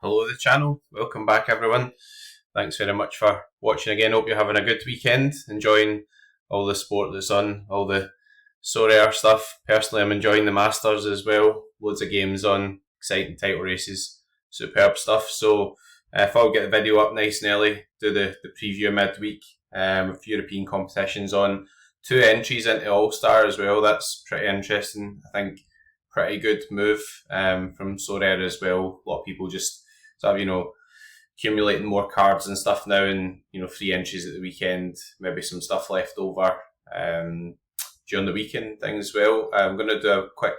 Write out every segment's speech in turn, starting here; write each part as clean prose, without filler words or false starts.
Hello the channel, welcome back everyone. Thanks very much for watching again. Hope you're having a good weekend, enjoying all the sport that's on, all the sorare stuff. Personally, I'm enjoying the Masters as well. Loads of games on, exciting title races, superb stuff. So if I'll get the video up nice and early, do the preview midweek with European competitions on. 2 entries into All-Star as well, that's pretty interesting. I think pretty good move from Sorare as well. A lot of people just sort of, accumulating more cards and stuff now, and 3 entries at the weekend, maybe some stuff left over during the weekend things as well. I'm going to do a quick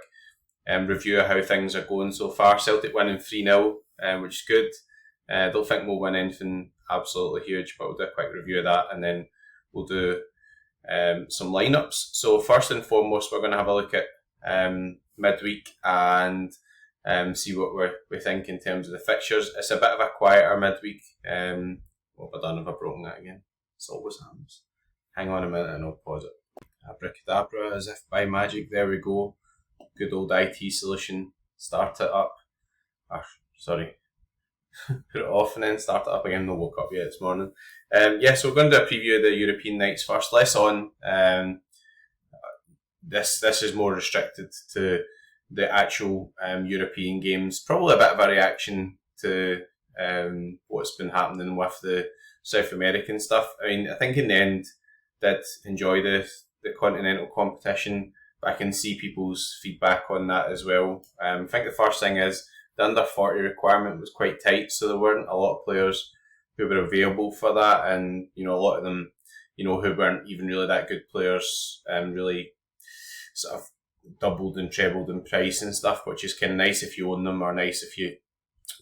review of how things are going so far. Celtic winning 3-0, which is good. I don't think we'll win anything absolutely huge, but we'll do a quick review of that, and then we'll do some lineups. So first and foremost, we're going to have a look at midweek and see what we think in terms of the fixtures. It's a bit of a quieter midweek. What have I done? Have I broken that again? It always happens. Hang on a minute and I'll pause it. Abracadabra, as if by magic. There we go. Good old IT solution. Start it up. Sorry. Put it off and then start it up again. No woke up yet this morning. So we're going to do a preview of the European nights first. Less on. This is more restricted to the actual European games. Probably a bit of a reaction to what's been happening with the South American stuff. I mean, I think in the end, did enjoy the continental competition, but I can see people's feedback on that as well. I think the first thing is the under 40 requirement was quite tight, so there weren't a lot of players who were available for that, and a lot of them, who weren't even really that good players, really sort of doubled and trebled in price and stuff, which is kind of nice if you own them, or nice if you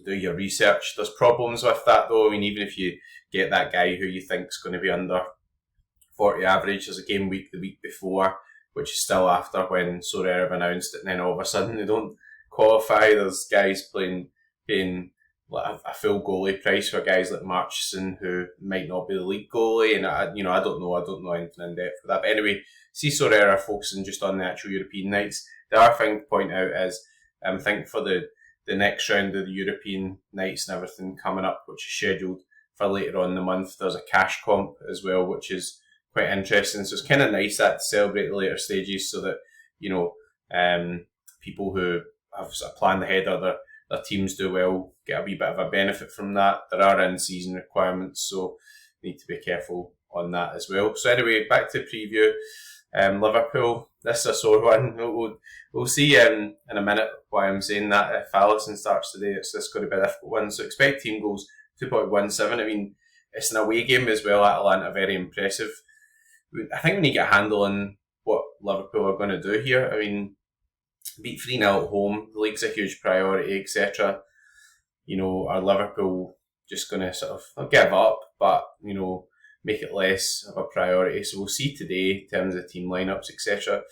do your research. There's problems with that though. I mean, even if you get that guy who you think is going to be under 40 average, there's a game week the week before, which is still after when Sorare have announced it, and then all of a sudden they don't qualify. There's guys paying like a full goalie price for guys like Marchison who might not be the league goalie, and I don't know anything in depth for that. But anyway, see Sorare are focusing just on the actual European nights. The other thing to point out is, I think for the next round of the European nights and everything coming up, which is scheduled for later on in the month, there's a cash comp as well, which is quite interesting. So it's kind of nice that to celebrate the later stages, so that people who have sort of planned ahead or their teams do well get a wee bit of a benefit from that. There are in-season requirements, so you need to be careful on that as well. So anyway, back to preview. Liverpool, this is a sore one. We'll see in a minute why I'm saying that. If Alisson starts today, it's going to be a difficult one. So expect team goals 2.17. I mean, it's an away game as well. Atalanta, very impressive. I think we need to get a handle on what Liverpool are going to do here. I mean, beat 3-0 at home, the league's a huge priority, etc. Are Liverpool just going to sort of not give up, but make it less of a priority? So we'll see today in terms of team lineups, etc.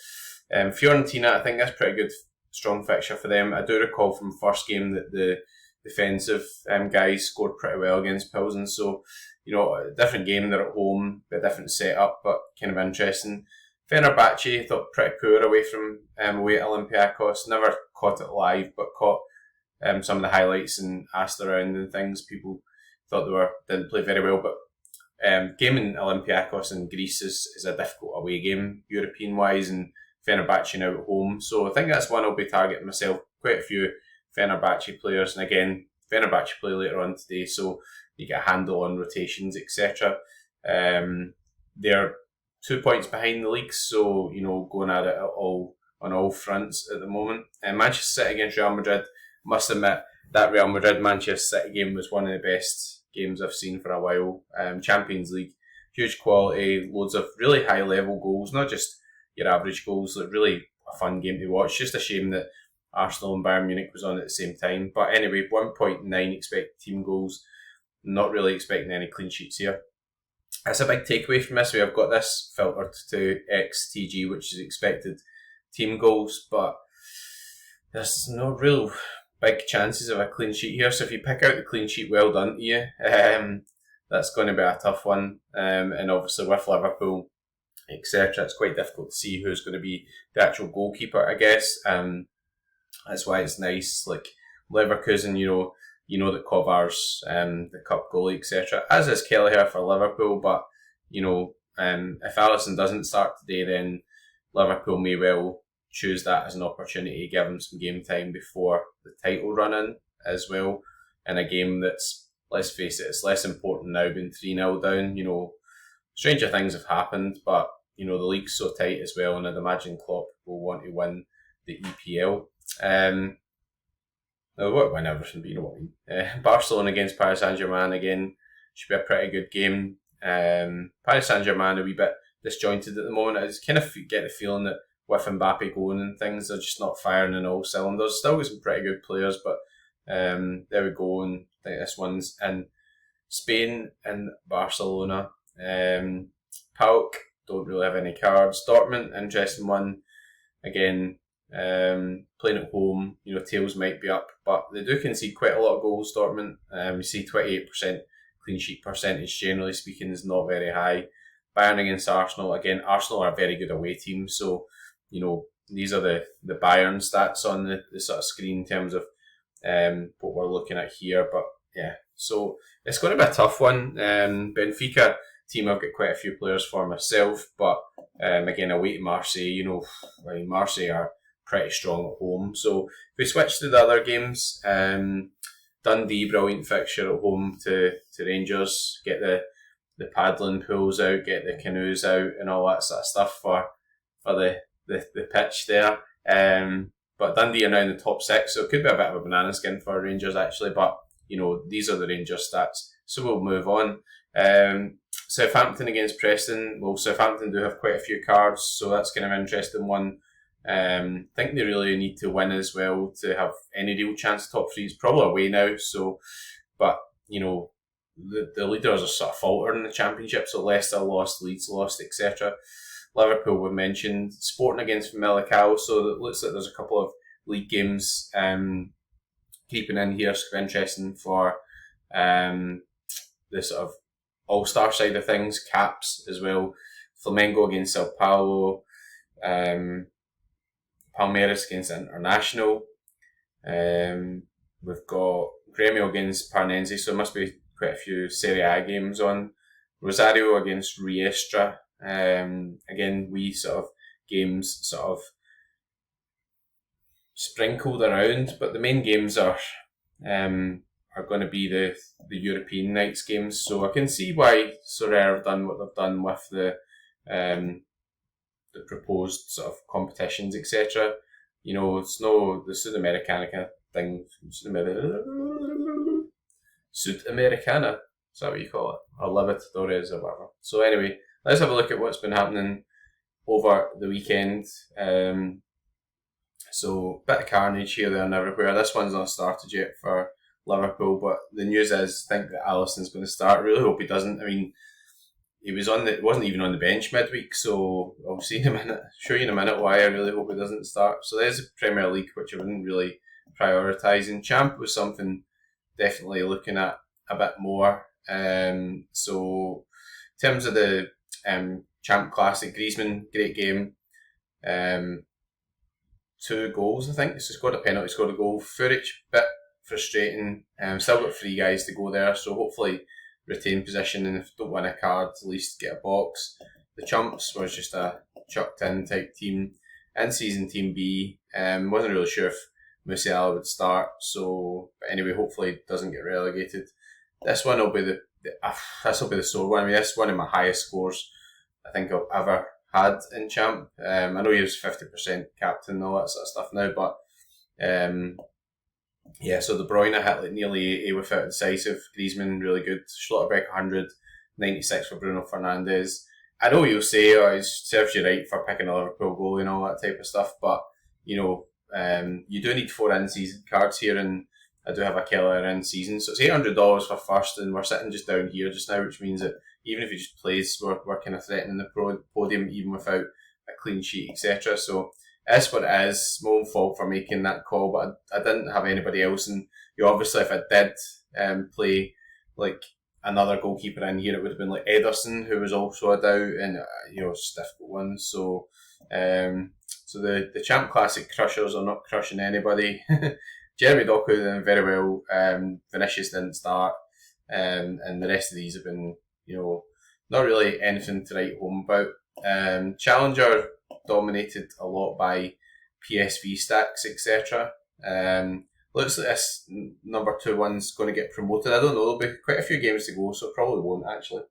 Fiorentina, I think that's pretty good, strong fixture for them. I do recall from first game that the defensive guys scored pretty well against Pilsen, so a different game. They're at home, a different setup, but kind of interesting. Fenerbahce, I thought pretty poor away at Olympiacos. Never caught it live, but caught some of the highlights and asked around and things. People thought didn't play very well, but game in Olympiacos in Greece is a difficult away game, European wise, and Fenerbahce now at home. So I think that's one I'll be targeting myself. Quite a few Fenerbahce players, and again, Fenerbahce play later on today, so you get a handle on rotations, etc. They're 2 points behind the league, so going at it on all fronts at the moment. Manchester City against Real Madrid, must admit that Real Madrid Manchester City game was one of the best games I've seen for a while. Champions League, huge quality, loads of really high level goals, not just your average goals. Like really a fun game to watch. Just a shame that Arsenal and Bayern Munich was on at the same time. But anyway, 1.9 expected team goals. Not really expecting any clean sheets here. That's a big takeaway from this. We have got this filtered to XTG, which is expected team goals, but there's no real big chances of a clean sheet here. So if you pick out the clean sheet, well done to you. That's going to be a tough one. And obviously with Liverpool, etc., it's quite difficult to see who's going to be the actual goalkeeper, I guess. That's why it's nice. Like Leverkusen, that Kovar's the cup goalie, etc. As is Kelleher for Liverpool, but if Alisson doesn't start today, then Liverpool may well choose that as an opportunity to give him some game time before the title run in as well. In a game that's, let's face it, it's less important now being 3-0 down. Stranger things have happened, but the league's so tight as well, and I'd imagine Klopp will want to win the EPL. Now, what win everything, but you know what I mean. Barcelona against Paris Saint-Germain again should be a pretty good game. Paris Saint-Germain a wee bit disjointed at the moment. I just kind of get the feeling that with Mbappe going and things, they're just not firing in all cylinders. Still got some pretty good players, but there we go. And I think this one's in Spain and Barcelona. PAOK don't really have any cards. Dortmund, interesting one. Again, playing at home, tails might be up, but they do concede quite a lot of goals, Dortmund. You see 28% clean sheet percentage, generally speaking, is not very high. Bayern against Arsenal. Again, Arsenal are a very good away team, so, these are the Bayern stats on the sort of screen in terms of what we're looking at here. But yeah, so it's going to be a tough one. Benfica team, I've got quite a few players for myself, but again, away to Marseille, Marseille are pretty strong at home. So if we switch to the other games, Dundee, brilliant fixture at home to Rangers, get the paddling pools out, get the canoes out and all that sort of stuff for the pitch there. But Dundee are now in the top 6, so it could be a bit of a banana skin for Rangers actually, but these are the Rangers stats. So we'll move on. Southampton against Preston. Well, Southampton do have quite a few cards, so that's kind of an interesting one. I think they really need to win as well to have any real chance. Top 3 is probably away now, so, but the leaders are sort of faltering in the Championship, so Leicester lost, Leeds lost, etc. Liverpool we mentioned. Sporting against Millicao, so it looks like there's a couple of league games creeping in here, so interesting for the sort of all-star side of things, caps as well. Flamengo against Sao Paulo, Palmeiras against International. We've got Grêmio against Parnense, so there must be quite a few Serie A games on. Rosario against Riestra. Again, we sort of games sort of sprinkled around, but the main games are going to be the European nights games. So I can see why Sorare have done what they've done with the proposed sort of competitions, etc. It's no the Sudamericana kind of thing. Sudamericana, is that what you call it? Or Libertadores or whatever. So anyway, let's have a look at what's been happening over the weekend. So bit of carnage here, there and everywhere. This one's not started yet for Liverpool, but the news is I think that Alisson's going to start. Really hope he doesn't. I mean, he wasn't even on the bench midweek, so I'll see in a minute. Show you in a minute why I really hope he doesn't start. So there's the Premier League, which I wouldn't really prioritise. And Champ was something definitely looking at a bit more. So in terms of the Champ Classic, Griezmann, great game. 2 goals, I think. He's scored a penalty, scored a goal. Furic, bit frustrating. Still got 3 guys to go there, so hopefully retain position, and if don't win a card, at least get a box. The Chumps was just a chucked in type team. In season Team B, wasn't really sure if Musiala would start, so but anyway, hopefully it doesn't get relegated. This one will be the sore one. I mean, this is one of my highest scores I think I've ever had in Champ. I know he was 50% captain and all that sort of stuff now, but yeah, so De Bruyne hit like nearly 80 without decisive. Griezmann really good. Schlotterbeck 100, 96 for Bruno Fernandes. I know you'll say, it serves you right for picking a Liverpool goal and all that type of stuff, but you do need 4 in-season cards here, and I do have a Keller in-season, so it's $800 for first, and we're sitting just down here just now, which means that even if he just plays, we're kind of threatening the podium even without a clean sheet, etc. So it's what it is. My own fault for making that call, but I didn't have anybody else, and obviously if I did play like another goalkeeper in here, it would have been like Ederson, who was also a doubt, and it's a difficult one. So so the Champ Classic crushers are not crushing anybody. Jeremy Doku doing very well. Vinicius didn't start, and the rest of these have been, not really anything to write home about. Challenger dominated a lot by PSV stacks, etc. Looks like this number 2 one's going to get promoted. I don't know, there'll be quite a few games to go, so it probably won't actually.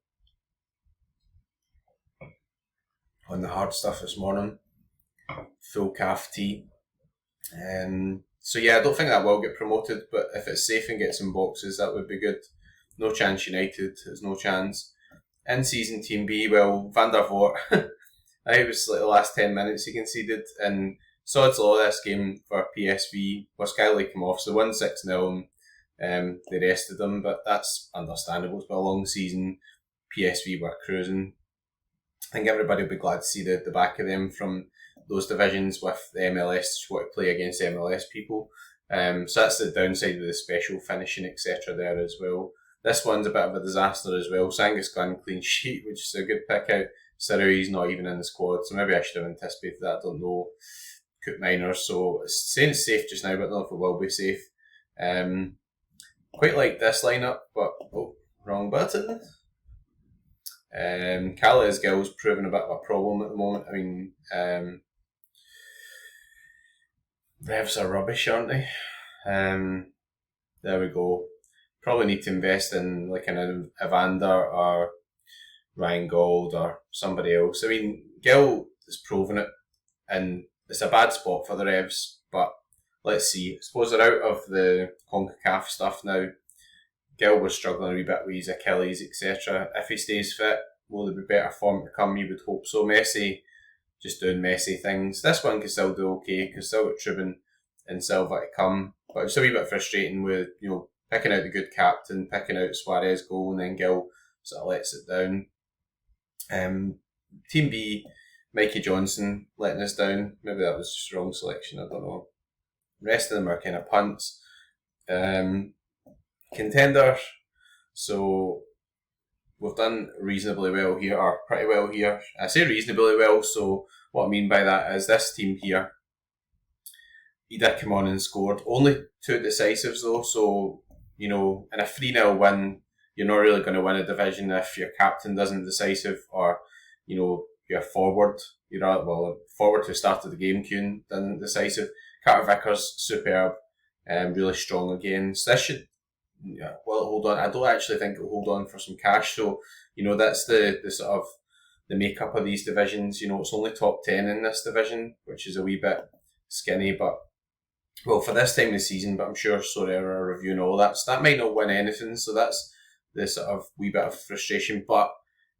On the hard stuff this morning, full calf tea. So yeah, I don't think that will get promoted, but if it's safe and gets some boxes, that would be good. No chance United, there's no chance. In-season Team B, well, Van der Voort, I think it was like the last 10 minutes he conceded, and Sod's Law this game for PSV, where Skyley came off, so they won 6-0, and they rested them, but that's understandable. It's been a long season, PSV were cruising. I think everybody will be glad to see the back of them from those divisions with the MLS to want to play against MLS people. So that's the downside of the special finishing, etc. there as well. This one's a bit of a disaster as well. Sangus Gunn clean sheet, which is a good pick out. Sarawi's not even in the squad, so maybe I should have anticipated that. I don't know. Cook Niners, so it's saying it's safe just now, but I don't know if it will be safe. Quite like this lineup, but wrong button. Calais Gill's proving a bit of a problem at the moment. I mean, Revs are rubbish, aren't they? There we go. Probably need to invest in like an Evander or Ryan Gold or somebody else. I mean, Gill has proven it, and it's a bad spot for the Revs, but let's see. I suppose they're out of the CONCACAF stuff now. Gill was struggling a wee bit with his Achilles, etc. If he stays fit, will there be better form to come? You would hope so. Messi just doing messy things. This one can still do okay, can still get Trubin and Silva to come, but it's a wee bit frustrating with, picking out the good captain, picking out Suarez goal, and then Gill sort of lets it down. Team B, Mikey Johnson letting us down. Maybe that was just the wrong selection, I don't know. The rest of them are kind of punts. Contender, so we've done reasonably well here, or pretty well here. I say reasonably well, so what I mean by that is this team here, he did come on and scored. Only 2 decisives though, so, in a 3-0 win, you're not really going to win a division if your captain doesn't decisive, or, your forward, forward who started the game, Kuhn, didn't decisive. Carter Vickers, superb, really strong again. So this should, hold on. I don't actually think it'll hold on for some cash. So, that's the sort of the makeup of these divisions. It's only top 10 in this division, which is a wee bit skinny, but for this time of the season, but I'm sure Sorare are reviewing all that. So that might not win anything. So that's the sort of wee bit of frustration. But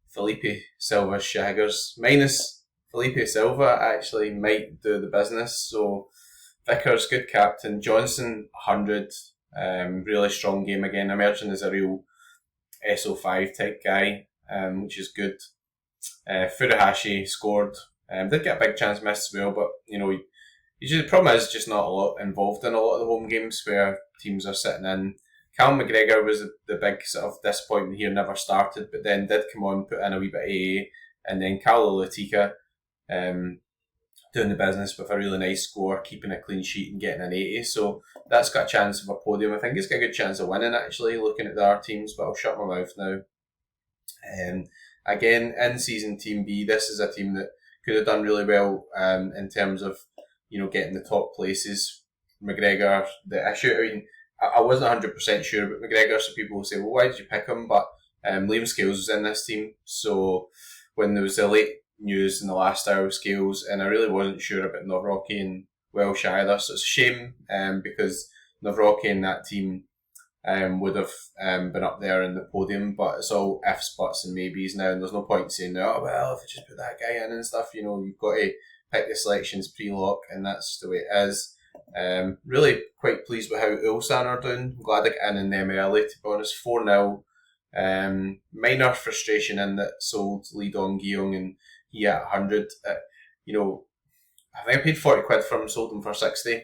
Felipe Silva shaggers, minus Felipe Silva, actually might do the business. So Vickers, good captain. Johnson, 100. Really strong game again, emerging as a real SO5 type guy, which is good. Furuhashi scored. Did get a big chance missed as well, but the problem is just not a lot involved in a lot of the home games where teams are sitting in. Callum McGregor was the big sort of disappointment here, never started, but then did come on, put in a wee bit of AA, and then Carlo Latika doing the business with a really nice score, keeping a clean sheet and getting an 80. So that's got a chance of a podium. I think it's got a good chance of winning, actually, looking at the other teams, but I'll shut my mouth now. Again, in-season Team B, this is a team that could have done really well in terms of, getting the top places. McGregor, the issue, I wasn't 100% sure about McGregor, so people will say, well, why did you pick him? But Liam Scales was in this team, so when there was the late news in the last hour of Scales, and I really wasn't sure about Nawrocki and Welsh either, so it's a shame because Nawrocki and that team would have been up there in the podium, but it's all ifs, buts and maybes now, and there's no point saying, oh well, if I just put that guy in and stuff, you've got to pick the selections pre-lock, and that's the way it is. Really quite pleased with how Ulsan are doing. I'm glad I got in them early, to be honest. 4-0. Minor frustration in that sold Lee Dong Gyung and he at 100. I think I paid 40 quid for him, sold him for 60.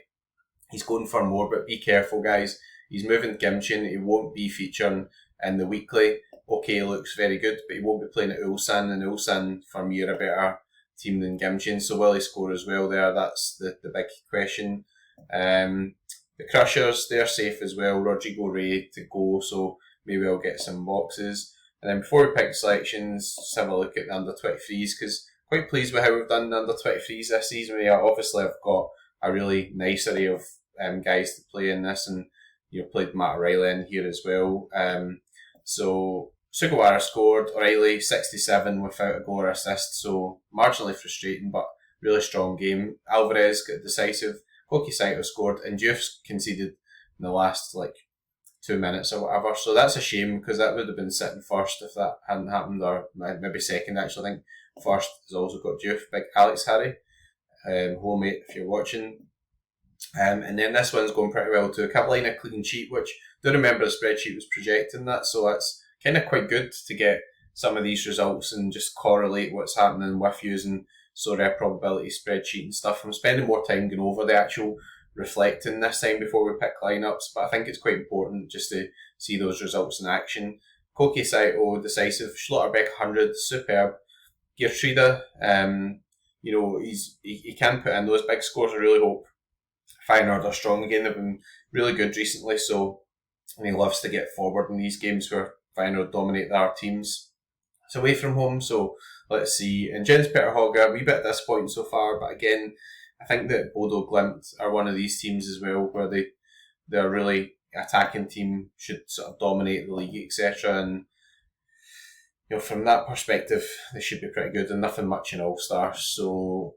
He's going for more, but be careful, guys. He's moving Gimchin. He won't be featuring in the weekly. Okay, looks very good, but he won't be playing at Ulsan, and Ulsan, for me, are a better team than Gimchin. So will he score as well there? That's the big question. The Crushers, they're safe as well. Rodrigo Ray to go, so maybe I'll get some boxes. And then before we pick selections, just have a look at the under 23s, because quite pleased with how we've done the under 23s this season. We obviously have got a really nice array of guys to play in this, and played Matt O'Reilly in here as well. So Sugawara scored, O'Reilly 67 without a goal or assist, so marginally frustrating, but really strong game. Alvarez got decisive. Koki Saito scored, and Diouf's conceded in the last 2 minutes or whatever. So that's a shame, because that would have been sitting first if that hadn't happened, or maybe second actually. I think first has also got Diouf. Big Alex Harry, homemate if you're watching. And then this one's going pretty well too. Carolina clean sheet, which I do remember the spreadsheet was projecting that, so that's kind of quite good to get some of these results and just correlate what's happening with using sorare probability spreadsheet and stuff. I'm spending more time going over the actual reflecting this time before we pick lineups, but I think it's quite important just to see those results in action. Koki Saito, decisive. Schlotterbeck 100, superb. Geertruida, he can put in those big scores. I really hope Feyenoord are strong again. They've been really good recently, so he loves to get forward in these games where Feyenoord dominate their teams. It's away from home, so let's see. And Jens Peter Hogger, a wee bit disappointing so far, but again, I think that Bodo Glimt are one of these teams as well, where they're really attacking team, should sort of dominate the league, etc. And from that perspective, they should be pretty good, and nothing much in All Stars. So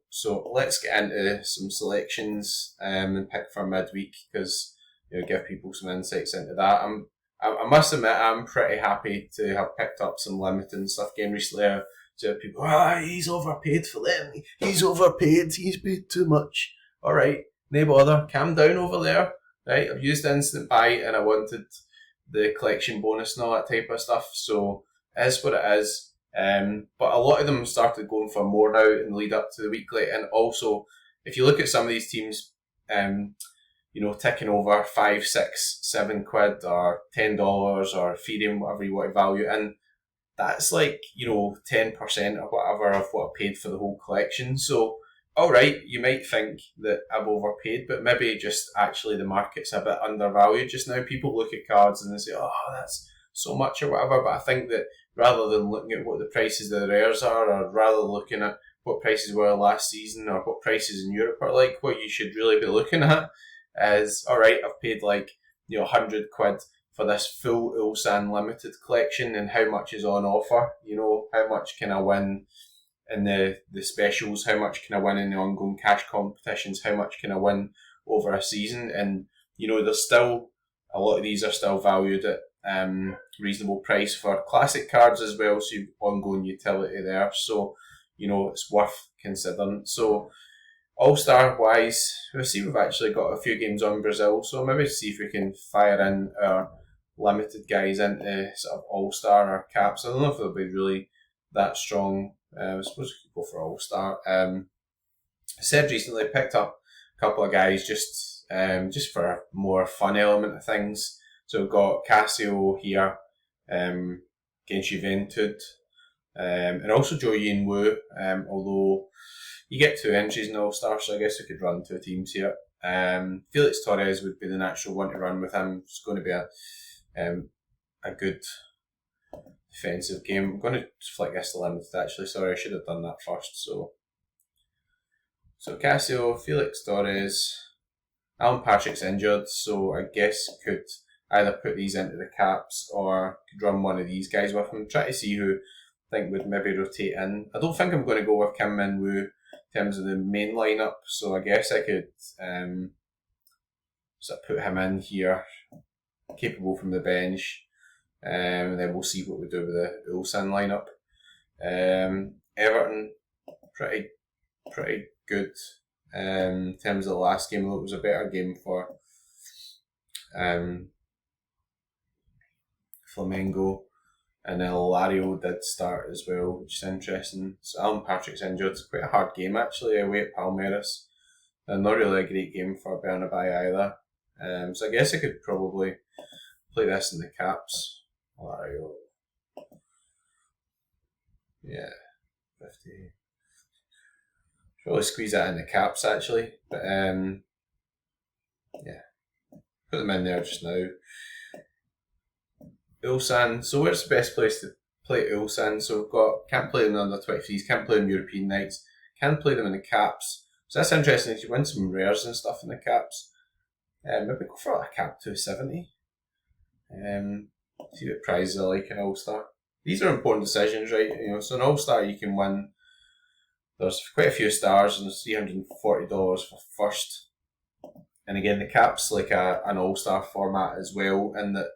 let's get into some selections and pick for midweek, because give people some insights into that. I must admit, I'm pretty happy to have picked up some limited stuff again recently. So people, he's overpaid for them. He's overpaid. He's paid too much. All right, no bother. Calm down over there. Right, I've used instant buy, and I wanted the collection bonus and all that type of stuff. So it is what it is. But a lot of them started going for more now in the lead up to the weekly. And also, if you look at some of these teams, ticking over 5, 6, 7 quid or $10 or Ethereum, whatever you want to value in, that's 10% or whatever of what I paid for the whole collection. So, alright, you might think that I've overpaid, but maybe just actually the market's a bit undervalued just now. People look at cards and they say, that's so much or whatever, but I think that rather than looking at what the prices of the rares are, or rather looking at what prices were last season or what prices in Europe are like, what you should really be looking at is, alright, I've paid 100 quid for this full Ulsan limited collection, and how much is on offer? How much can I win in the specials? How much can I win in the ongoing cash competitions? How much can I win over a season? And, there's still, a lot of these are still valued at reasonable price for classic cards as well, so you've ongoing utility there. So, it's worth considering. So, All-Star wise, we've actually got a few games on Brazil, so maybe see if we can fire in our limited guys into sort of All-Star or caps. I don't know if they'll be really that strong. I suppose we could go for All-Star. I said recently, picked up a couple of guys just for a more fun element of things. So we've got Casio here, against Juventud, and also Jo Yin Woo, although you get 2 entries in All-Star, so I guess we could run 2 teams here. Felix Torres would be the natural one to run with him. It's going to be a good defensive game. I'm going to flick this to limited actually. Sorry, I should have done that first. So Casio, Felix Torres, Alan Patrick's injured, so I guess could either put these into the caps or could run one of these guys with him. Try to see who I think would maybe rotate in. I don't think I'm going to go with Kim Min Woo in terms of the main lineup, so I guess I could put him in here, capable from the bench, and then we'll see what we do with the Ulsan lineup. Everton, pretty good in terms of the last game, though it was a better game for Flamengo. And then Lario did start as well, which is interesting. So Alan Patrick's injured. It's quite a hard game actually, away at Palmeiras. And not really a great game for Bernabei either. So I guess I could probably play this in the caps. Lario. Yeah, 50. Probably squeeze that in the caps actually. But yeah. put them in there just now. Ulsan. So where's the best place to play Ulsan? So we've got, can't play them under 23s, can't play them European nights, can play them in the caps. So that's interesting. If you win some rares and stuff in the caps, maybe go for a cap 270. See what prizes are like in All-Star. These are important decisions, right? So in All-Star you can win. There's quite a few stars and there's $340 for first. And again, the cap's like an All-Star format as well, in that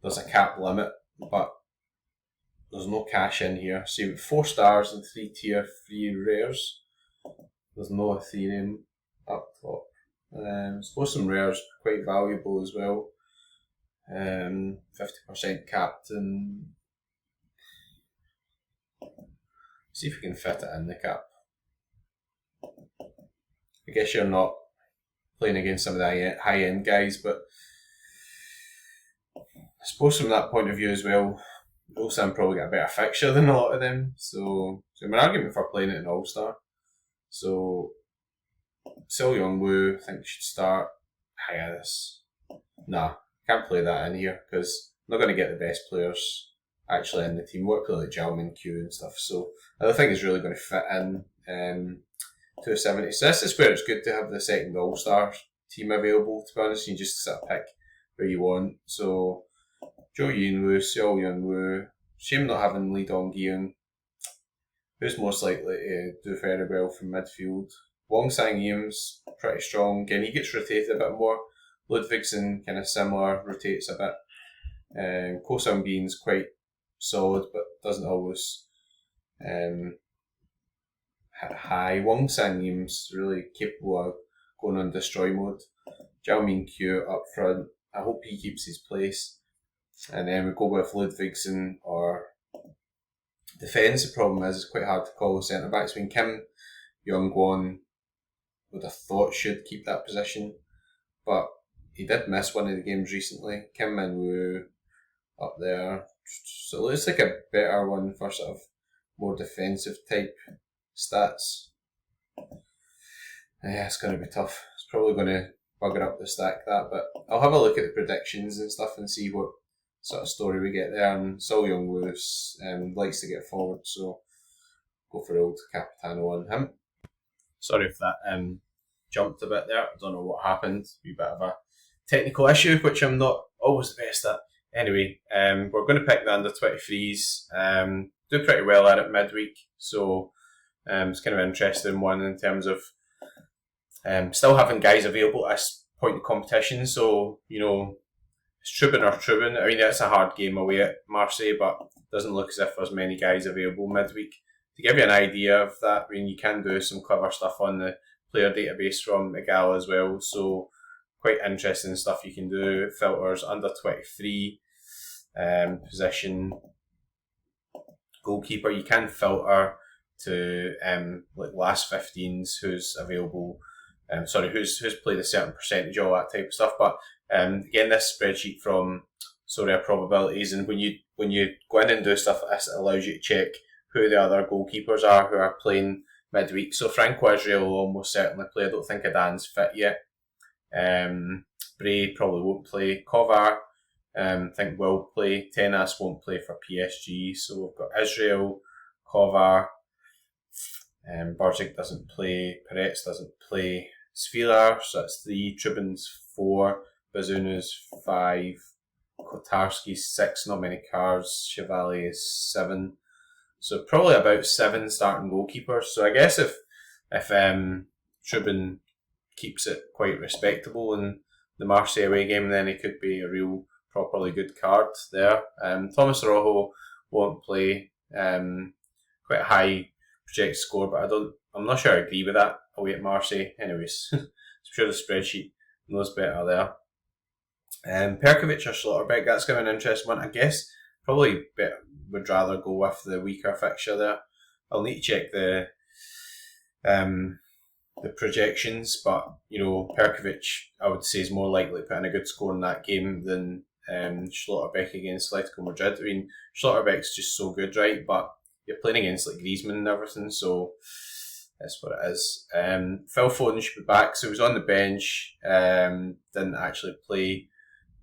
there's a cap limit, but there's no cash in here. So you've got 4 stars and 3 tier 3 rares. There's no Ethereum up top. I suppose some rares are quite valuable as well. 50% capped, and see if we can fit it in the cap. I guess you're not playing against some of the high end guys, but I suppose from that point of view as well, Ulsan probably got a better fixture than a lot of them. So an argument for playing it in All Star. So Sil Youngwoo, I think should start. This. Nah, can't play that in here because I'm not going to get the best players actually in the team. What play like Jalmin Q and stuff. So I don't think it's really going to fit in 270. So this is where it's good to have the second All Star team available. To be honest, you just sort of pick where you want. So Jo Yinwoo, Sil Youngwoo. Shame not having Lee Dong-gyun. Who's most likely to do very well from midfield? Wong Sang-yeom's pretty strong. Again, he gets rotated a bit more. Ludvigsen kind of similar, rotates a bit. Ko Sung-bin's quite solid, but doesn't always hit high. Wong Sang-yeom's really capable of going on destroy mode. Jalmin Q up front. I hope he keeps his place. And then we go with Ludvigsen or defence. The problem is it's quite hard to call the centre backs. I mean, Kim Young-won would have thought should keep that position, but he did miss one of the games recently. Kim Min-woo up there. So it looks like a better one for sort of more defensive type stats. Yeah, it's going to be tough. It's probably going to bugger up the stack that, but I'll have a look at the predictions and stuff and see what sort of story we get there. And Sil Youngwoo likes to get forward, so go for the old Capitano on him. Sorry if that jumped a bit there. I don't know what happened. A bit of a technical issue, which I'm not always the best at. Anyway, we're going to pick the under 23s. Do pretty well at it midweek, so it's kind of an interesting one in terms of still having guys available at this point in competition. So, it's Trubin or Trubin. I mean, it's a hard game away at Marseille, but it doesn't look as if there's many guys available midweek. To give you an idea of that, I mean, you can do some clever stuff on the player database from Egal as well. So quite interesting stuff you can do. Filters under 23, position, goalkeeper. You can filter to like last 15s, who's available. Who's played a certain percentage, all that type of stuff. But again, this spreadsheet from sorare probabilities, and when you go in and do stuff like this, it allows you to check who the other goalkeepers are who are playing midweek. So Franco Israel will almost certainly play. I don't think Adan's fit yet. Bray probably won't play. Kovar, I think will play. Tenas won't play for PSG. So we've got Israel, Kovar, Barzik doesn't play. Peretz doesn't play. Svilar, so that's 3. Trubin's 4. Bazunu's 5. Kotarski's 6. Not many cards. Chevalier is 7. So probably about 7 starting goalkeepers. So I guess if Trubin keeps it quite respectable in the Marseille away game, then he could be a real properly good card there. Thomas Rojo won't play. Quite a high projected score, but I'm not sure I agree with that away at Marseille. Anyways, I'm sure the spreadsheet knows better there. Perkovic or Schlotterbeck, that's going to be an interesting one. I guess probably would rather go with the weaker fixture there. I'll need to check the projections, but Perkovic I would say is more likely to put in a good score in that game than Schlotterbeck against Atletico Madrid. I mean, Schlotterbeck's just so good, right? But you're playing against like Griezmann and everything, so That's what it is. Phil Foden should be back, so he was on the bench, didn't actually play.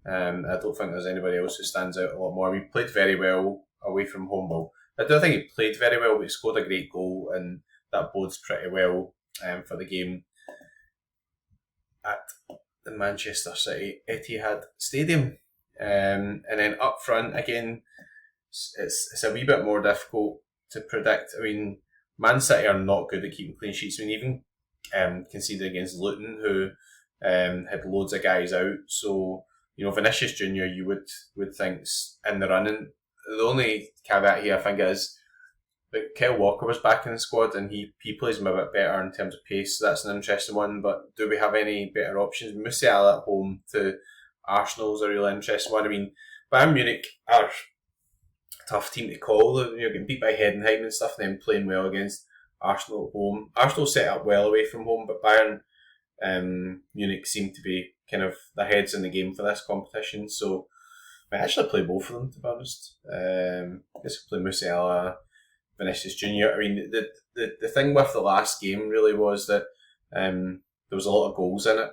I don't think there's anybody else who stands out a lot more. He played very well away from home. Well, I don't think he played very well, but he scored a great goal, and that bodes pretty well for the game at the Manchester City Etihad Stadium. And then up front, again, it's a wee bit more difficult to predict. I mean, Man City are not good at keeping clean sheets. I mean, even conceded against Luton, who had loads of guys out. So, Vinicius Junior, you would think's in the running. The only caveat here, I think, is that Kyle Walker was back in the squad, and he plays him a bit better in terms of pace. So that's an interesting one. But do we have any better options? Musiala at home to Arsenal's a real interesting one. I mean, Bayern Munich are a tough team to call. Getting beat by Heidenheim and stuff, and then playing well against Arsenal at home. Arsenal set up well away from home, but Bayern Munich seem to be kind of the heads in the game for this competition. So I actually play both of them, to be honest. I guess I play Musiala, Vinicius Junior. I mean, the thing with the last game really was that there was a lot of goals in it.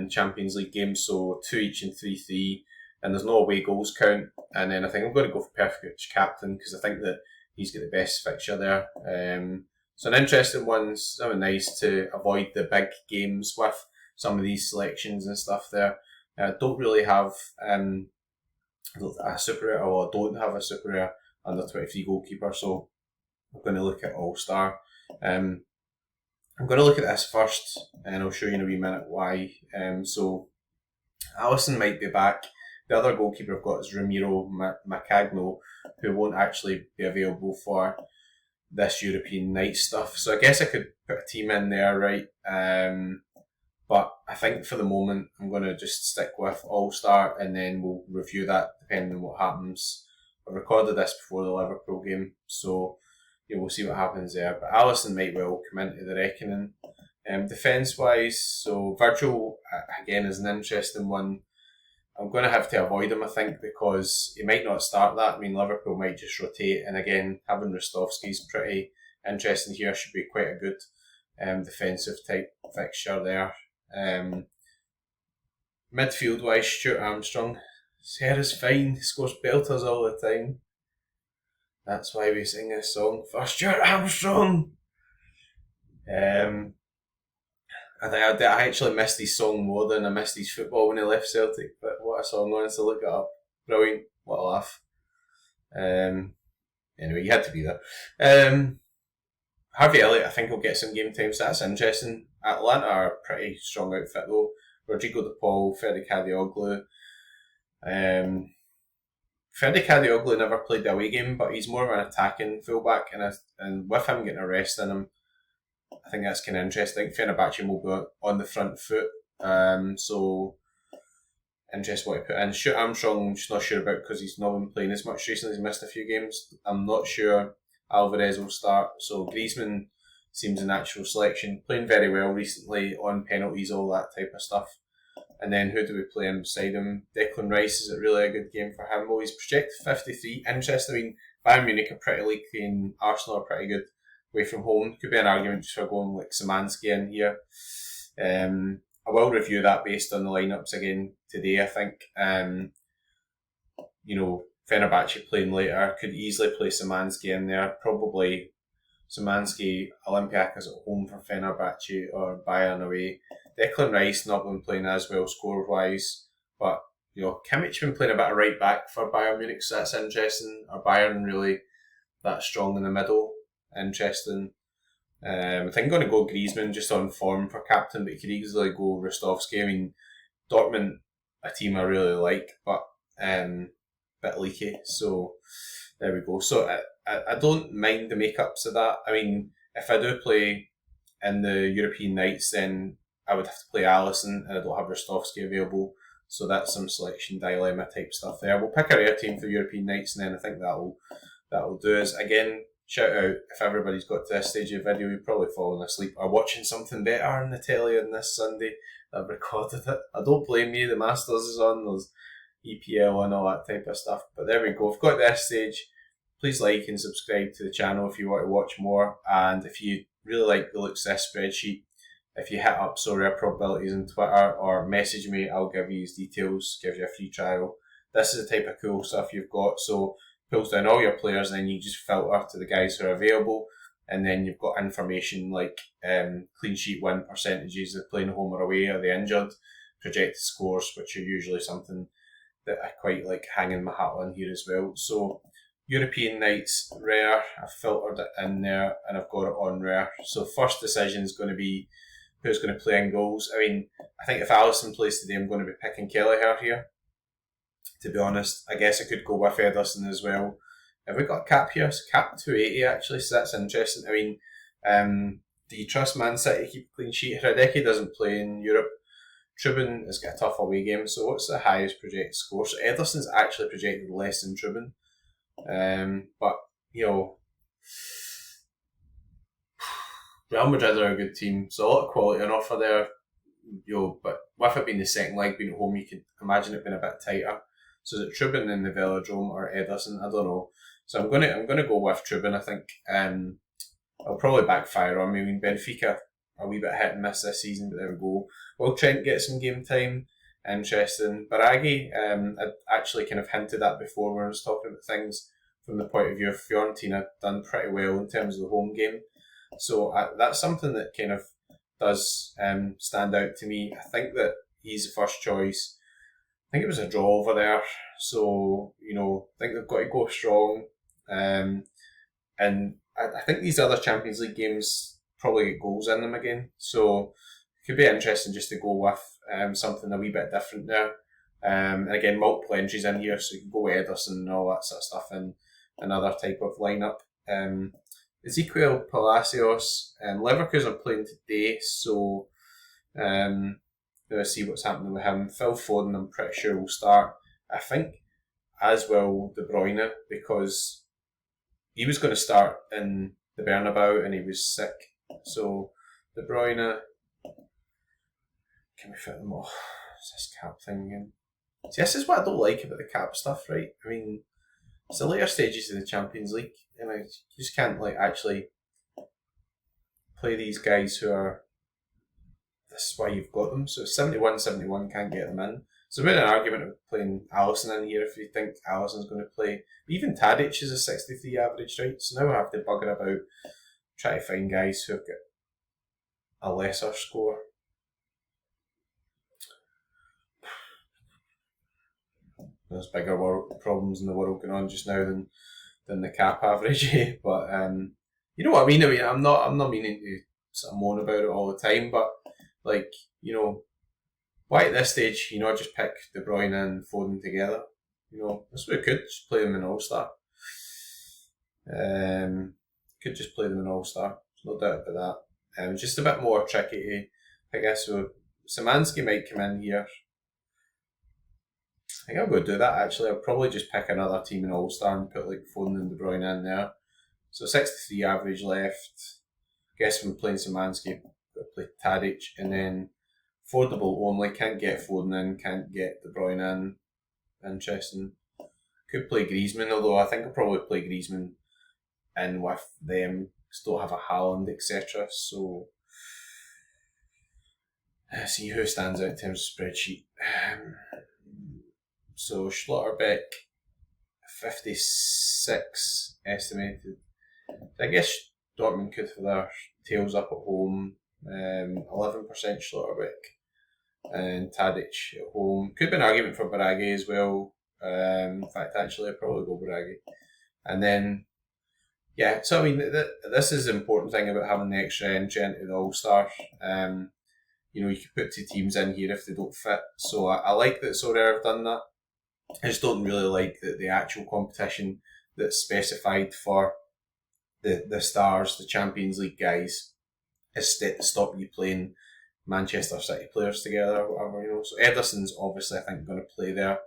Champions League games, so 2 each and 3-3, and there's no away goals count. And then I think I'm going to go for perfect captain because I think that he's got the best fixture there. So an interesting one, something nice to avoid the big games with some of these selections and stuff there. Don't really have a super rare, or don't have a super rare under 23 goalkeeper, so I'm going to look at All-Star. I'm going to look at this first, and I'll show you in a wee minute why. So, Alisson might be back. The other goalkeeper I've got is Ramiro Macagno, who won't actually be available for this European night stuff. So I guess I could put a team in there, right? But I think for the moment, I'm going to just stick with All-Star, and then we'll review that depending on what happens. I recorded this before the Liverpool game, so we'll see what happens there. But Alisson might well come into the reckoning. Defence-wise, so Virgil, again, is an interesting one. I'm going to have to avoid him, I think, because he might not start that. I mean, Liverpool might just rotate, and again, having Rostovski's pretty interesting here. Should be quite a good defensive type fixture there. Midfield-wise, Stuart Armstrong. Sarah's fine, he scores belters all the time. That's why we sing this song for Stuart Armstrong. I actually missed his song more than I missed his football when he left Celtic. But what a song, honestly, look it up. Brilliant, what a laugh. Anyway, you had to be there. Harvey Elliott, I think he'll get some game time, so that's interesting. Atlanta are a pretty strong outfit though. Rodrigo De Paul, Ferdi Kadioglu. Ferdi Kadioglu never played the away game, but he's more of an attacking fullback, and with him getting a rest in him, I think that's kind of interesting. Fenerbahce will be on the front foot, so interesting what to put in. Stuart Armstrong, I'm just not sure about because he's not been playing as much recently. He's missed a few games. I'm not sure Alvarez will start, so Griezmann seems a natural selection. Playing very well recently on penalties, all that type of stuff. And then who do we play in beside him? Declan Rice, is it really a good game for him? Well, he's projected 53. Interesting. I mean, Bayern Munich are pretty leaky and Arsenal are pretty good away from home. Could be an argument just for going like Szymanski in here. I will review that based on the lineups again today, I think. Fenerbahce playing later. Could easily play Szymanski in there. Probably Szymanski, Olympiacos at home for Fenerbahce or Bayern away. Declan Rice not been playing as well score-wise, but Kimmich been playing a bit of right back for Bayern Munich, so that's interesting. Are Bayern really that strong in the middle? Interesting. I think I'm going to go Griezmann just on form for captain, but you could easily go Rostovski. I mean, Dortmund, a team I really like, but a bit leaky, so there we go. So I don't mind the makeups of that. I mean, if I do play in the European nights, then I would have to play Alisson, and I don't have Rostovski available, so that's some selection dilemma type stuff there. We'll pick a rare team for European nights, and then I think that'll do us. Again, shout out if everybody's got to this stage of the video, you've probably fallen asleep or watching something better on the telly on this Sunday. I've recorded it. I don't blame you, the Masters is on, there's EPL and all that type of stuff, but there we go. If you've got to this stage, please like and subscribe to the channel if you want to watch more, and if you really like the looks of this spreadsheet. If you hit up sorare probabilities on Twitter or message me, I'll give you his details, give you a free trial. This is the type of cool stuff you've got. So pulls down all your players, and then you just filter to the guys who are available. And then you've got information like clean sheet win percentages, of playing home or away, are they injured, projected scores, which are usually something that I quite like hanging my hat on here as well. So European nights, rare, I've filtered it in there and I've got it on rare. So first decision is going to be who's going to play in goals. I mean, I think if Alisson plays today, I'm going to be picking Kelleher here, to be honest. I guess I could go with Ederson as well. Have we got a cap here? It's cap 280 actually, so that's interesting. I mean, do you trust Man City to keep a clean sheet? Hradecki doesn't play in Europe. Trubin has got a tough away game, so what's the highest projected score? So Ederson's actually projected less than Trubin. But, you know, Real Madrid are a good team, so a lot of quality on offer there. You know, but with it being the second leg, being at home, you can imagine it being a bit tighter. So is it Trubin in the Velodrome or Ederson? I don't know. So I'm gonna go with Trubin. I think I'll probably backfire on me. I mean, Benfica a wee bit hit and miss this season, but there we go. Will Trent get some game time? Interesting. Baraghi, I'd actually kind of hinted at before when I was talking about things from the point of view of Fiorentina, done pretty well in terms of the home game. So that's something that kind of does stand out to me. I think that he's the first choice. I think it was a draw over there, so you know, I think they've got to go strong. And I think these other Champions League games probably get goals in them again, so it could be interesting just to go with something a wee bit different there. And again, multiple entries in here, so you can go with Ederson and all that sort of stuff in another type of lineup. Ezequiel Palacios, Leverkusen playing today, so let's see what's happening with him. Phil Foden, I'm pretty sure will start. I think as will De Bruyne, because he was going to start in the Bernabeu and he was sick. So De Bruyne, can we fit them all? What's this cap thing again? See, this is what I don't like about the cap stuff, right? I mean, it's the later stages of the Champions League, and you just can't like actually play these guys who are. This is why you've got them. So 71, can't get them in. So we had an argument of playing Alisson in here if you think Alisson's going to play. But even Tadic is a 63 average, right? So now I have to bugger about try to find guys who have got a lesser score. There's bigger problems in the world going on just now than the cap average, but you know what I mean. I mean, I'm not meaning to sort of moan about it all the time, but like, you know, why at this stage, you know, just pick De Bruyne and Foden together. You know, that's what we could just play them in All-Star. Could just play them in All-Star. No doubt about that. Just a bit more tricky to, I guess. So Szymanski might come in here. I think I'll go do that actually. I'll probably just pick another team in All-Star and put like Foden and De Bruyne in there. So 63 average left. Guess if I'm playing Szymanski, got to play Tadic, and then affordable only. Can't get Foden in, can't get De Bruyne in. Interesting. Could play Griezmann, although I think I'll probably play Griezmann in with them. Still have a Haaland, etc. So let's see who stands out in terms of spreadsheet. So Schlotterbeck, 56 estimated. I guess Dortmund could have their tails up at home. 11% Schlotterbeck and Tadic at home. Could be an argument for Baraghi as well. In fact, actually, I'd probably go Baraghi. And then, yeah, so I mean, this is the important thing about having the extra entry into the All-Star. You know, you could put two teams in here if they don't fit. So I like that Sorare have done that. I just don't really like that the actual competition that's specified for the stars, the Champions League guys, is stop you playing Manchester City players together or whatever, you know. So Ederson's obviously, I think, going to play there.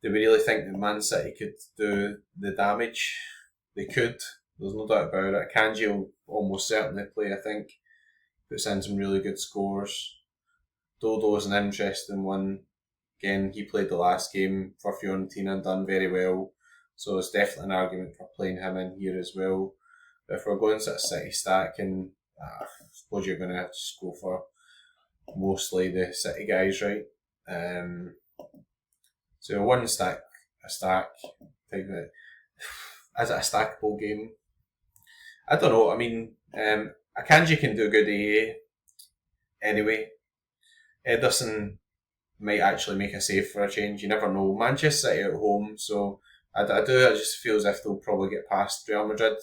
Do we really think that Man City could do the damage? They could. There's no doubt about it. Kanji will almost certainly play, I think. Puts in some really good scores. Dodo's an interesting one. Again, he played the last game for Fiorentina and done very well. So it's definitely an argument for playing him in here as well. If we're going sort of City stack, and I suppose you're going to just go for mostly the City guys, right? So one stack, a stack, type of, is it a stackable game? I don't know. I mean, Akanji can do good AA anyway. Ederson might actually make a save for a change. You never know. Manchester City at home, so I just feel as if they'll probably get past Real Madrid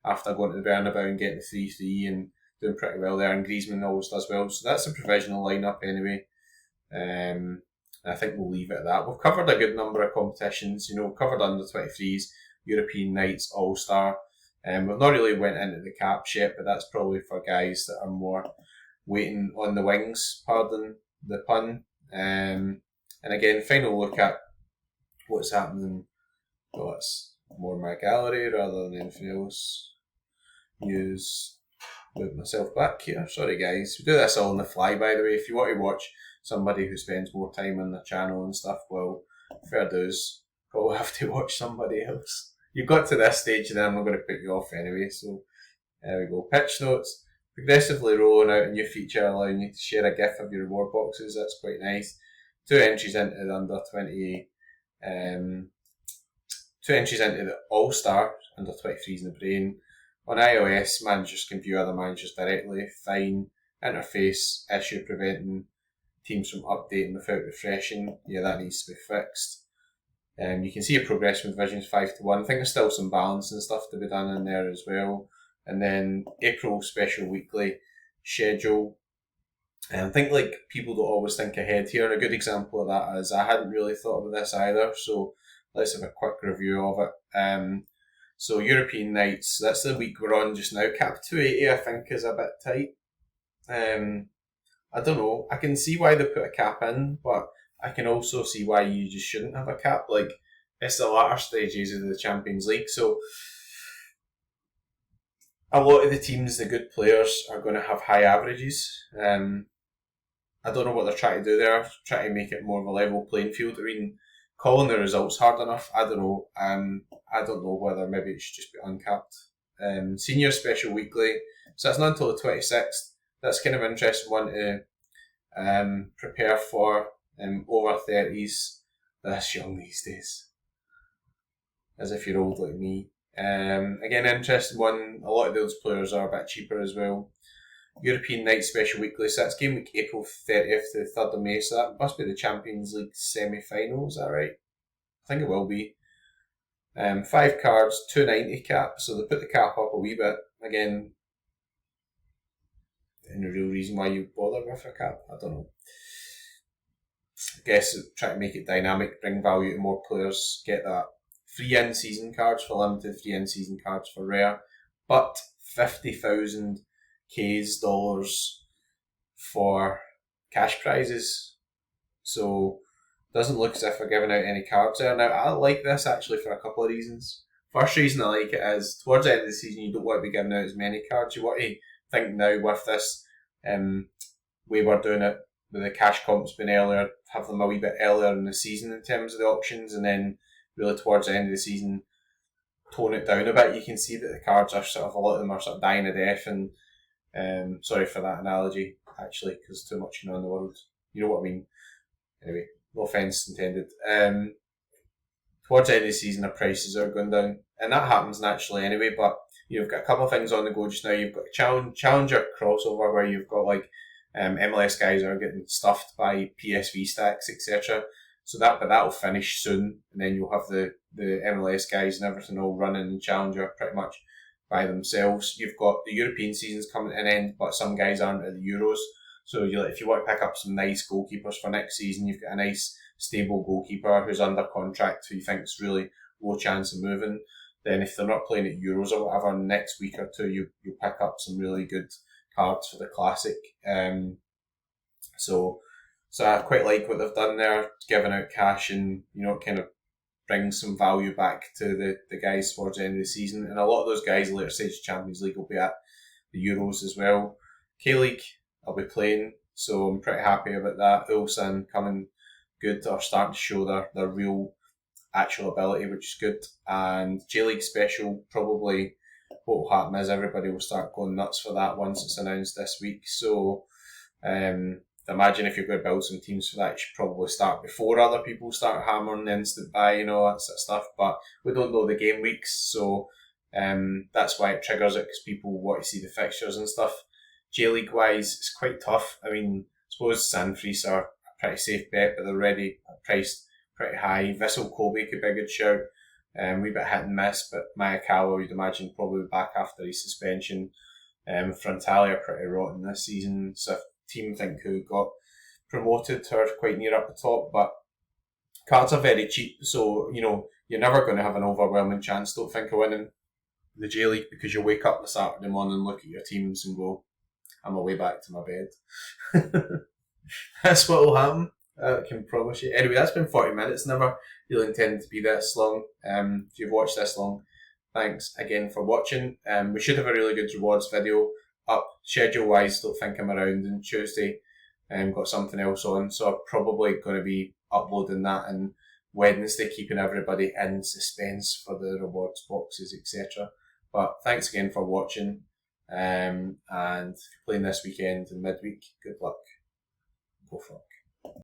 after going to the Bernabeu and getting the 3-3 and doing pretty well there. And Griezmann always does well. So that's a provisional lineup anyway. I think we'll leave it at that. We've covered a good number of competitions. We've covered under 23s, European Nights, All-Star. We've not really went into the caps yet, but that's probably for guys that are more waiting on the wings, pardon the pun. And again, final look at what's happening. Well, it's more my gallery rather than anything else. Move myself back here. Sorry guys, we do this all on the fly, by the way. If you want to watch somebody who spends more time on the channel and stuff, well, fair dues. Probably have to watch somebody else. You've got to this stage and then I'm not going to put you off anyway, so there we go. Pitch notes. Progressively rolling out a new feature allowing you to share a GIF of your reward boxes. That's quite nice. 2 entries into the under 20, 2 entries into the All-Star, under 23s in the brain. On iOS, managers can view other managers directly. Fine. Interface issue preventing teams from updating without refreshing. Yeah, that needs to be fixed. You can see a progression with visions 5-1. I think there's still some balance and stuff to be done in there as well. And then April special weekly schedule. And I think like people don't always think ahead here. And a good example of that is I hadn't really thought about this either. So let's have a quick review of it. So European Nights, that's the week we're on just now. Cap 280 I think is a bit tight. I don't know. I can see why they put a cap in, but I can also see why you just shouldn't have a cap. Like, it's the latter stages of the Champions League, so a lot of the teams, the good players, are going to have high averages. I don't know what they're trying to do there, trying to make it more of a level playing field. I mean, calling the results hard enough, I don't know. I don't know whether maybe it should just be uncapped. Senior Special Weekly, so that's not until the 26th. That's kind of interesting one to prepare for. Over 30s, that's young these days. As if you're old like me. Again, interesting one. A lot of those players are a bit cheaper as well. European Night Special Weekly, so that's game week April 30th to the 3rd of May, so that must be the Champions League semi-final, is that right? I think it will be. 5 cards, 290 cap, so they put the cap up a wee bit. Again, any real reason why you bother with a cap? I don't know. I guess try to make it dynamic, bring value to more players, get that free in-season cards for limited, free in-season cards for rare, but 50,000 K's dollars for cash prizes. So doesn't look as if we're giving out any cards there. Now I like this actually for a couple of reasons. First reason I like it is towards the end of the season you don't want to be giving out as many cards. You want to think now with this way we're doing it, with the cash comps being earlier, have them a wee bit earlier in the season in terms of the auctions, and then really towards the end of the season tone it down a bit. You can see that the cards are sort of, a lot of them are sort of dying a death, and sorry for that analogy actually, because too much in the world. You know what I mean? Anyway, no offence intended. Towards the end of the season, the prices are going down, and that happens naturally anyway. But you've got a couple of things on the go just now. You've got Challenger crossover, where you've got like MLS guys are getting stuffed by PSV stacks, etc. So that'll finish soon, and then you'll have the MLS guys and everything all running in Challenger pretty much by themselves. You've got the European seasons coming to an end, but some guys aren't at the Euros. So if you want to pick up some nice goalkeepers for next season, you've got a nice stable goalkeeper who's under contract who you think's really low chance of moving. Then if they're not playing at Euros or whatever, next week or two you'll pick up some really good cards for the Classic. So I quite like what they've done there, giving out cash and, kind of brings some value back to the guys towards the end of the season. And a lot of those guys later stage Champions League will be at the Euros as well. K-League, I'll be playing, so I'm pretty happy about that. Ulsan coming good, or starting to show their real actual ability, which is good. And J-League Special, probably what will happen is everybody will start going nuts for that once it's announced this week. So, imagine if you're going to build some teams for that, you should probably start before other people start hammering the instant buy, that sort of stuff. But we don't know the game weeks, so that's why it triggers it, because people want to see the fixtures and stuff. J-League wise, it's quite tough. I mean, I suppose Sandfries are a pretty safe bet, but they're already priced pretty high. Vissel Kobe could be a good shout. We bit hit and miss, but Mayakawa, you'd imagine, probably back after his suspension. Frontale are pretty rotten this season, so team think who got promoted are quite near up the top, but cards are very cheap, so you're never going to have an overwhelming chance, don't think, of winning the J-League, because you'll wake up the Saturday morning and look at your teams and go, I'm away back to my bed. That's what will happen. I can promise you. Anyway, that's been 40 minutes. Never really intended to be this long. If you've watched this long, thanks again for watching. We should have a really good rewards video up. Schedule wise, don't think I'm around on Tuesday. Got something else on, so I'm probably going to be uploading that on Wednesday, keeping everybody in suspense for the rewards boxes, etc. But thanks again for watching. And if you're playing this weekend in midweek, good luck. Go for it.